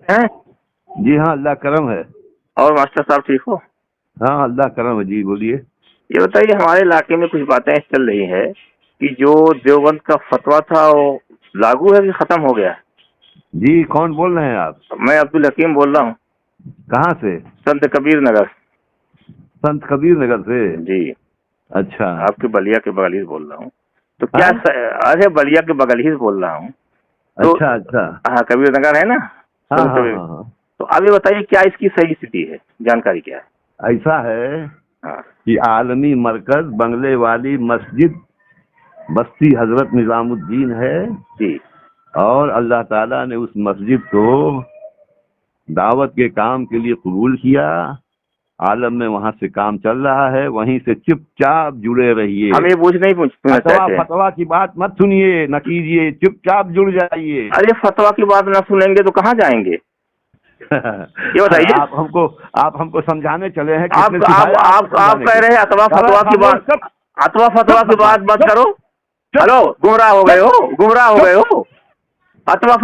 हैं? जी हाँ, अल्लाह करम है। और मास्टर साहब ठीक हो? हाँ, अल्लाह करम है जी, बोलिए। ये बताइए, हमारे इलाके में कुछ बातें चल रही है कि जो देवबंद का फतवा था वो लागू है कि खत्म हो गया? जी, कौन बोल रहे हैं आप? मैं अब्दुल हकीम बोल रहा हूँ, कहाँ से? संत कबीर नगर। संत कबीर नगर से? जी, अच्छा। आपके बलिया के बगल ही से बोल रहा हूँ। तो क्या हाँ? अरे बलिया के बगल ही से बोल रहा हूँ। तो अच्छा अच्छा। हाँ, कबीर नगर है ना, हाँ संत हाँ कबीर। हाँ हाँ। तो अभी बताइए क्या इसकी सही स्थिति है, जानकारी क्या है? ऐसा है हाँ कि आलमी मरकज बंगले वाली मस्जिद बस्ती हजरत निजामुद्दीन है, जी। और अल्लाह ताला ने उस मस्जिद को दावत के काम के लिए कबूल किया। आलम में वहाँ से काम चल रहा है, वहीं से चुपचाप जुड़े रहिए। हम ये पूछना फतवा चाहते हैं। फतवा की बात मत सुनिए, न कीजिए, चुपचाप जुड़ जाइए। अरे फतवा की बात ना सुनेंगे तो कहाँ जाएंगे? ये बताइए। आप हमको समझाने चले हैं, किसने आप आप सिखाया आपको आप आप समझाने कह को? रहे हैं अथवा साला फतवा की खामोश, बात, चुप अथवा फतवा चुप की बदमाश, बात मत चुप करो। चुप हेलो, गुमराह हो गए चुप हो, गुमराह हो चुप। गए हो। अथवा